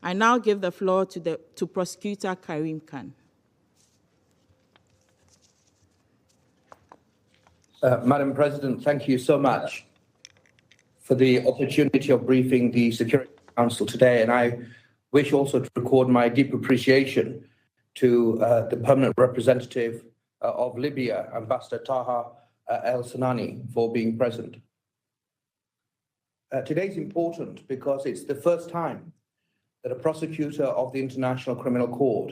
I now give the floor to Prosecutor Karim Khan. Madam President, thank you so much for the opportunity of briefing the Security Council today. And I wish also to record my deep appreciation to the permanent representative of Libya, Ambassador Taha El-Sanani, for being present. Today is important because it's the first time that a prosecutor of the International Criminal Court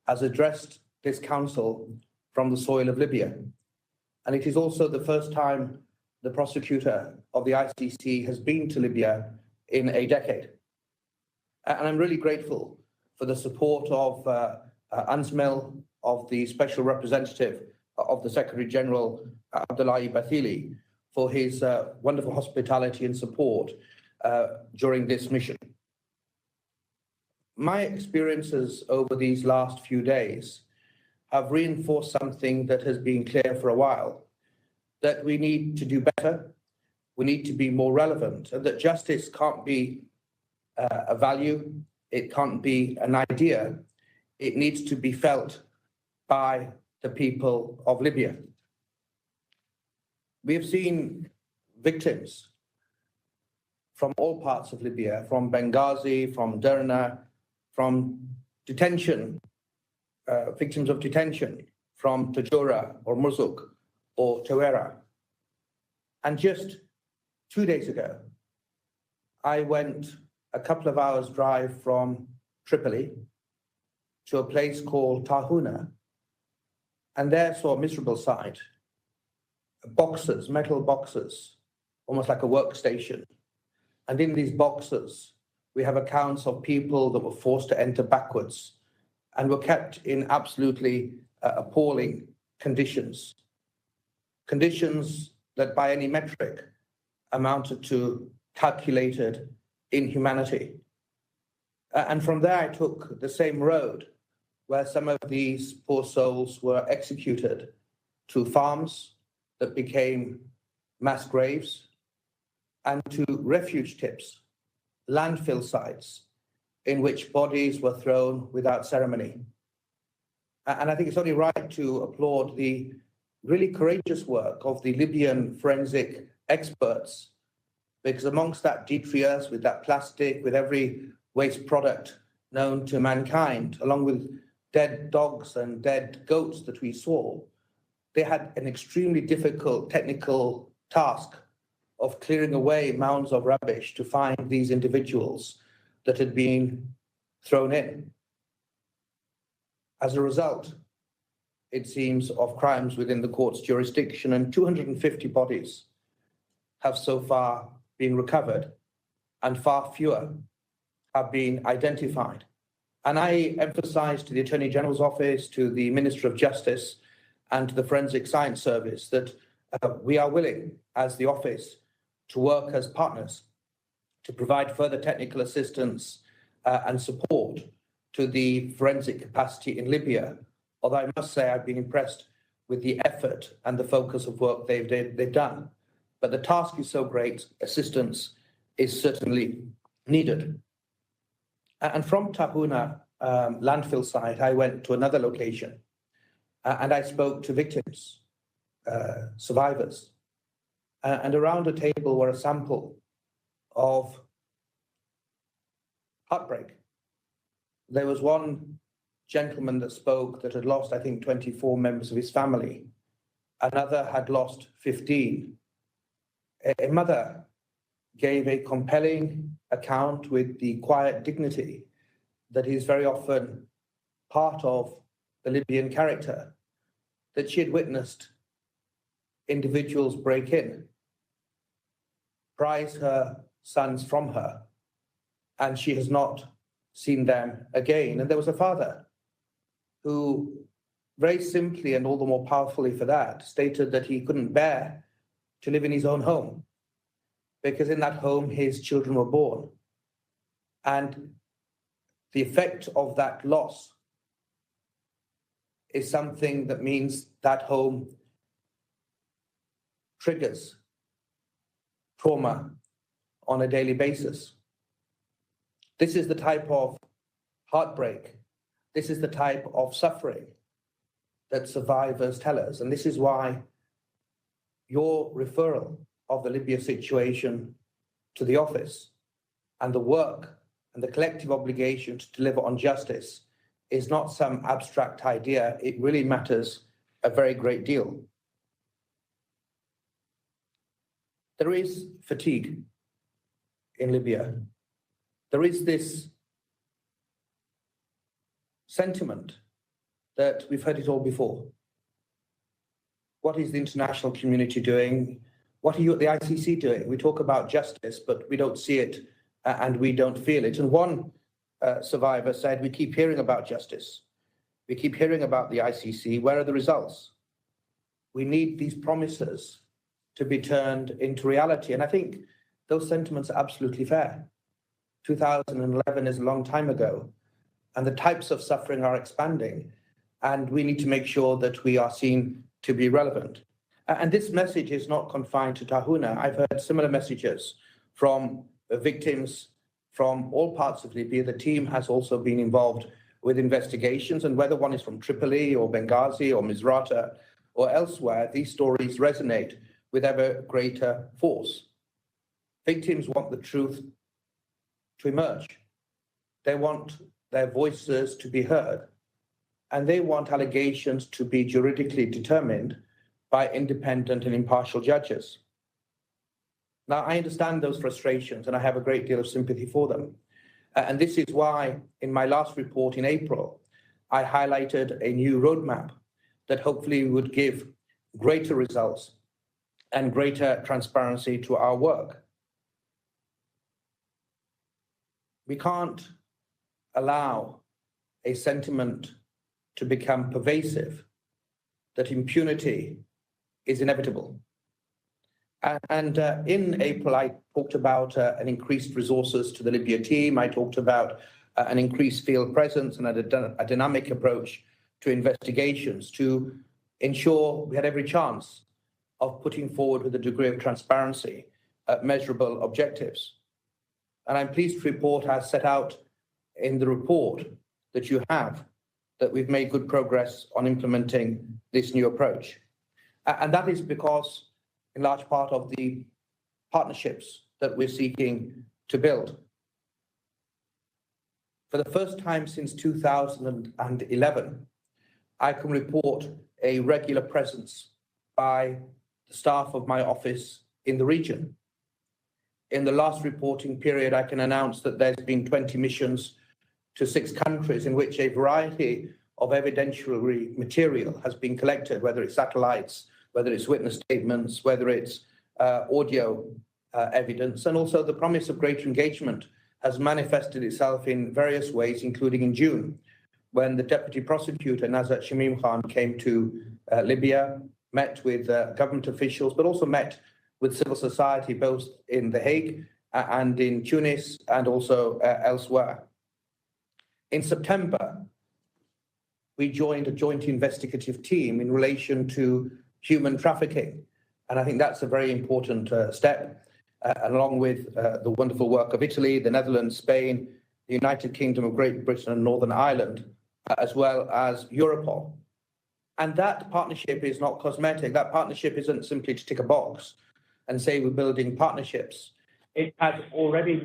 has addressed this council from the soil of Libya. And it is also the first time the prosecutor of the ICC has been to Libya in a decade. And I'm really grateful for the support of UNSMIL, of the Special Representative of the Secretary General, Abdullahi Bathili, for his wonderful hospitality and support during this mission. My experiences over these last few days have reinforced something that has been clear for a while, that we need to do better, we need to be more relevant, and that justice can't be a value, it can't be an idea, it needs to be felt by the people of Libya. We have seen victims from all parts of Libya, from Benghazi, from Derna, from detention, victims of detention from Tajura or Murzuk or Tawera. And just 2 days ago, I went a couple of hours drive from Tripoli to a place called Tarhuna, and there saw a miserable sight. Boxes, metal boxes, almost like a workstation. And in these boxes, we have accounts of people that were forced to enter backwards and were kept in absolutely appalling conditions. Conditions that by any metric amounted to calculated inhumanity. And from there I took the same road where some of these poor souls were executed to farms that became mass graves and to refuge tips, landfill sites in which bodies were thrown without ceremony. And I think it's only right to applaud the really courageous work of the Libyan forensic experts, because amongst that detritus, with that plastic, with every waste product known to mankind, along with dead dogs and dead goats that we saw, they had an extremely difficult technical task of clearing away mounds of rubbish to find these individuals that had been thrown in. As a result, it seems, of crimes within the court's jurisdiction, and 250 bodies have so far been recovered, and far fewer have been identified. And I emphasize to the Attorney General's office, to the Minister of Justice, and to the Forensic Science Service that we are willing, as the office, to work as partners to provide further technical assistance and support to the forensic capacity in Libya. Although I must say I've been impressed with the effort and the focus of work they've done. But the task is so great, assistance is certainly needed. And from Tarhuna landfill site, I went to another location and I spoke to victims, survivors. And around the table were a sample of heartbreak. There was one gentleman that spoke that had lost, I think, 24 members of his family. Another had lost 15. A mother gave a compelling account with the quiet dignity that is very often part of the Libyan character, that she had witnessed individuals break in, prize her sons from her, and she has not seen them again. And there was a father who, very simply and all the more powerfully for that, stated that he couldn't bear to live in his own home, because in that home his children were born. And the effect of that loss is something that means that home triggers trauma on a daily basis. This is the type of heartbreak, this is the type of suffering that survivors tell us. And this is why your referral of the Libya situation to the office and the work and the collective obligation to deliver on justice is not some abstract idea. It really matters a very great deal. There is fatigue in Libya. There is this sentiment that we've heard it all before. What is the international community doing? What are you at the ICC doing? We talk about justice, but we don't see it and we don't feel it. And one survivor said, we keep hearing about justice. We keep hearing about the ICC. Where are the results? We need these promises to be turned into reality. And I think those sentiments are absolutely fair. 2011 is a long time ago, and the types of suffering are expanding. And we need to make sure that we are seen to be relevant. And this message is not confined to Tarhuna. I've heard similar messages from victims from all parts of Libya. The team has also been involved with investigations, and whether one is from Tripoli or Benghazi or Misrata or elsewhere, these stories resonate with ever greater force. Victims want the truth to emerge. They want their voices to be heard, and they want allegations to be juridically determined by independent and impartial judges. Now, I understand those frustrations, and I have a great deal of sympathy for them. And this is why, in my last report in April, I highlighted a new roadmap that hopefully would give greater results and greater transparency to our work. We can't allow a sentiment to become pervasive that impunity is inevitable. And in April, I talked about an increased resources to the Libya team. I talked about an increased field presence and a dynamic approach to investigations to ensure we had every chance of putting forward with a degree of transparency measurable objectives. And I'm pleased to report, as set out in the report that you have, that we've made good progress on implementing this new approach. And that is because, in large part, of the partnerships that we're seeking to build. For the first time since 2011, I can report a regular presence by the staff of my office in the region. In the last reporting period, I can announce that there's been 20 missions to 6 countries in which a variety of evidentiary material has been collected, whether it's satellites, whether it's witness statements, whether it's audio evidence. And also the promise of greater engagement has manifested itself in various ways, including in June, when the Deputy Prosecutor, Karim Khan, came to Libya, met with government officials, but also met with civil society, both in The Hague and in Tunis and also elsewhere. In September, we joined a joint investigative team in relation to human trafficking. And I think that's a very important step, along with the wonderful work of Italy, the Netherlands, Spain, the United Kingdom of Great Britain and Northern Ireland, as well as Europol. And that partnership is not cosmetic. That partnership isn't simply to tick a box and say we're building partnerships. It has already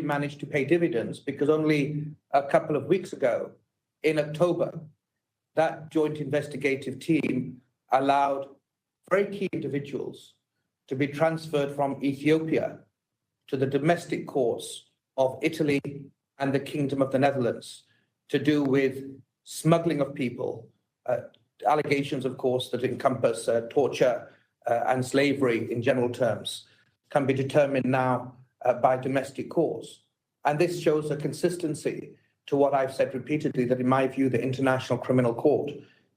managed to pay dividends, because only a couple of weeks ago, in October, that joint investigative team allowed very key individuals to be transferred from Ethiopia to the domestic courts of Italy and the Kingdom of the Netherlands to do with smuggling of people, allegations, of course, that encompass torture and slavery in general terms, can be determined now by domestic courts. And this shows a consistency to what I've said repeatedly, that in my view, the International Criminal Court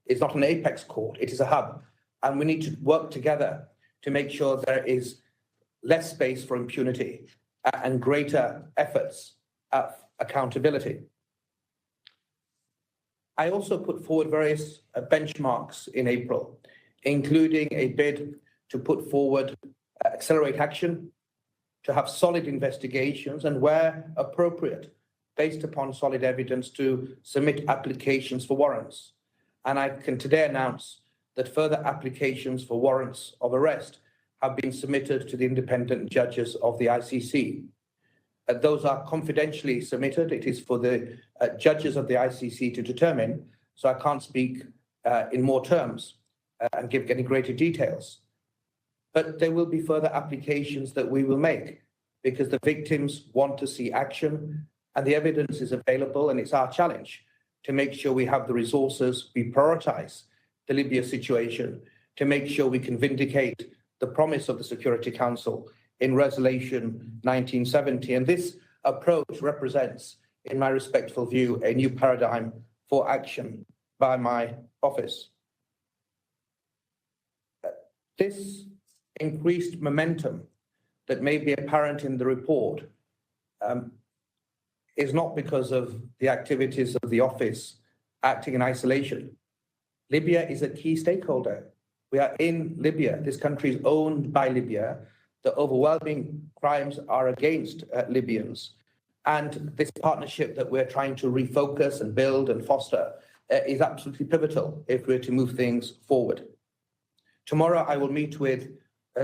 is not an apex court, it is a hub. And we need to work together to make sure there is less space for impunity and greater efforts at accountability. I also put forward various benchmarks in April, including a bid to put forward accelerate action to have solid investigations and, where appropriate, based upon solid evidence, to submit applications for warrants. And I can today announce that further applications for warrants of arrest have been submitted to the independent judges of the ICC. Those are confidentially submitted. It is for the judges of the ICC to determine, so I can't speak in more terms and give any greater details. But there will be further applications that we will make because the victims want to see action and the evidence is available, and it's our challenge to make sure we have the resources, we prioritize the Libya situation to make sure we can vindicate the promise of the Security Council in Resolution 1970. And this approach represents, in my respectful view, a new paradigm for action by my office. This increased momentum that may be apparent in the report is not because of the activities of the office acting in isolation. Libya is a key stakeholder. We are in Libya. This country is owned by Libya. The overwhelming crimes are against Libyans. And this partnership that we're trying to refocus and build and foster is absolutely pivotal if we're to move things forward. Tomorrow, I will meet with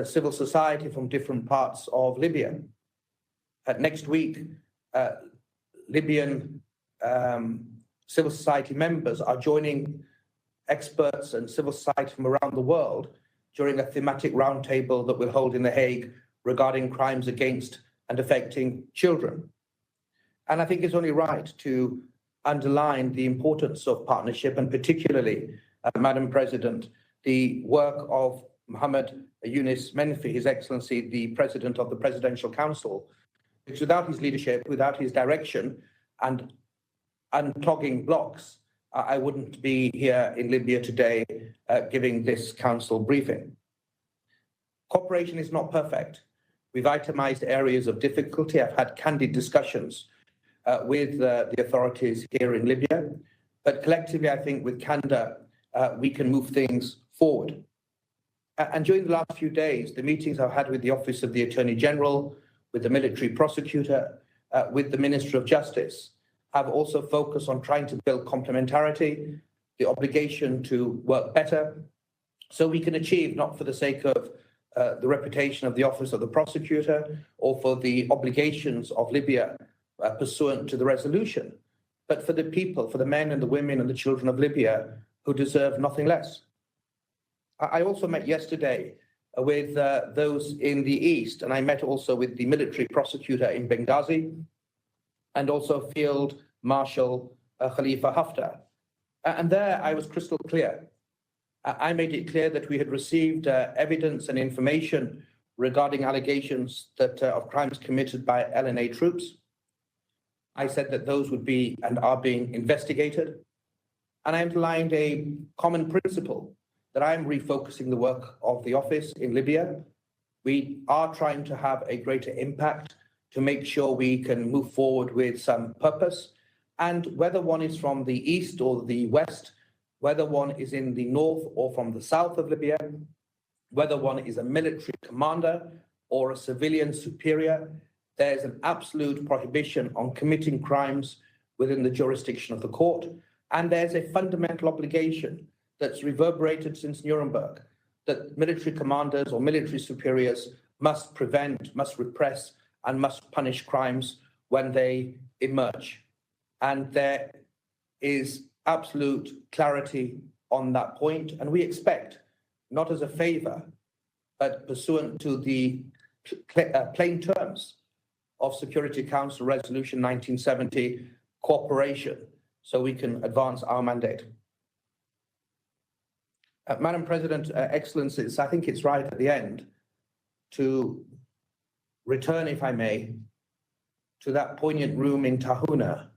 civil society from different parts of Libya. Next week, Libyan civil society members are joining experts and civil society from around the world during a thematic roundtable that we'll hold in The Hague regarding crimes against and affecting children. And I think it's only right to underline the importance of partnership, and particularly, Madam President, the work of Mohammed Yunus Menfi, His Excellency, the President of the Presidential Council, because without his leadership, without his direction and unclogging blocks, I wouldn't be here in Libya today giving this council briefing. Cooperation is not perfect. We've itemized areas of difficulty. I've had candid discussions with the authorities here in Libya, but collectively, I think with candor, we can move things forward. And during the last few days, the meetings I've had with the Office of the Attorney General, with the military prosecutor, with the Minister of Justice, have also focused on trying to build complementarity, the obligation to work better, so we can achieve, not for the sake of the reputation of the Office of the Prosecutor or for the obligations of Libya pursuant to the resolution, but for the people, for the men and the women and the children of Libya who deserve nothing less. I also met yesterday with those in the East, and I met also with the military prosecutor in Benghazi, and also Field Marshal Khalifa Haftar. And there I was crystal clear. I made it clear that we had received evidence and information regarding allegations that of crimes committed by LNA troops. I said that those would be and are being investigated. And I underlined a common principle that I am refocusing the work of the office in Libya. We are trying to have a greater impact to make sure we can move forward with some purpose. And whether one is from the east or the west, whether one is in the north or from the south of Libya, whether one is a military commander or a civilian superior, there's an absolute prohibition on committing crimes within the jurisdiction of the court. And there's a fundamental obligation that's reverberated since Nuremberg, that military commanders or military superiors must prevent, must repress, and must punish crimes when they emerge. And there is absolute clarity on that point. And we expect, not as a favor, but pursuant to the plain terms of Security Council Resolution 1970, cooperation, so we can advance our mandate. Madam President, Excellencies, I think it's right at the end to return, if I may, to that poignant room in Tarhuna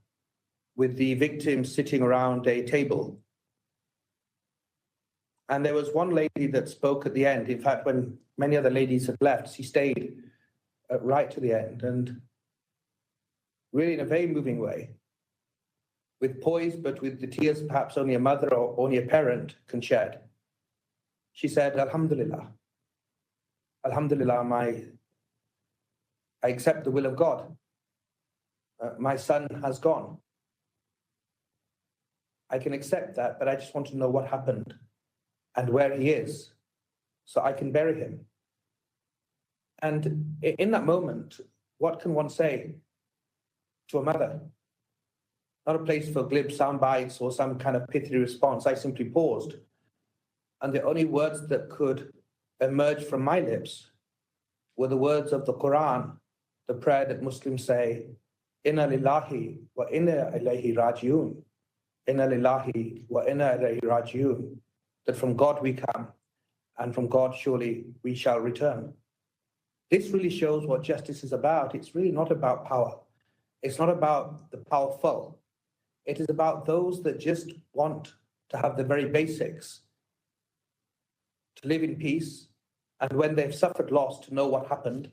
with the victims sitting around a table. And there was one lady that spoke at the end. In fact, when many other ladies had left, she stayed right to the end, and really in a very moving way, with poise, but with the tears perhaps only a mother or only a parent can shed. She said, Alhamdulillah, Alhamdulillah, my I accept the will of God. My son has gone. I can accept that, but I just want to know what happened and where he is so I can bury him. And in that moment, what can one say to a mother? Not a place for glib sound bites or some kind of pithy response. I simply paused. And the only words that could emerge from my lips were the words of the Quran, the prayer that Muslims say, Inna lillahi wa inna ilayhi rajiun. Inna lillahi wa inna ilayhi rajiun. That from God we come, and from God surely we shall return. This really shows what justice is about. It's really not about power. It's not about the powerful. It is about those that just want to have the very basics, to live in peace, and when they've suffered loss, to know what happened,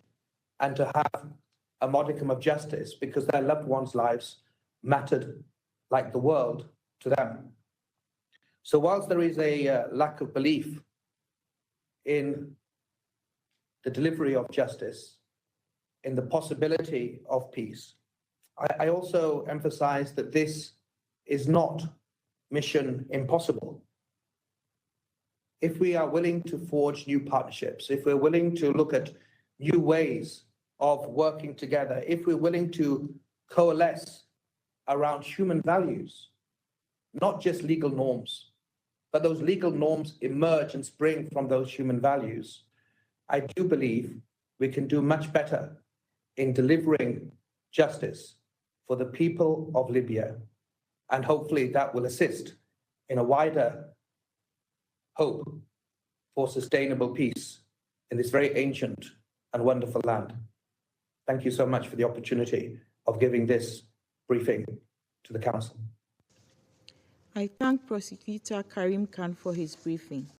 and to have a modicum of justice because their loved ones' lives mattered like the world to them. So whilst there is a lack of belief in the delivery of justice, in the possibility of peace, I also emphasize that this is not mission impossible. If we are willing to forge new partnerships, if we're willing to look at new ways of working together, if we're willing to coalesce around human values, not just legal norms, but those legal norms emerge and spring from those human values, I do believe we can do much better in delivering justice for the people of Libya. And hopefully that will assist in a wider hope for sustainable peace in this very ancient and wonderful land. Thank you so much for the opportunity of giving this briefing to the Council. I thank Prosecutor Karim Khan for his briefing.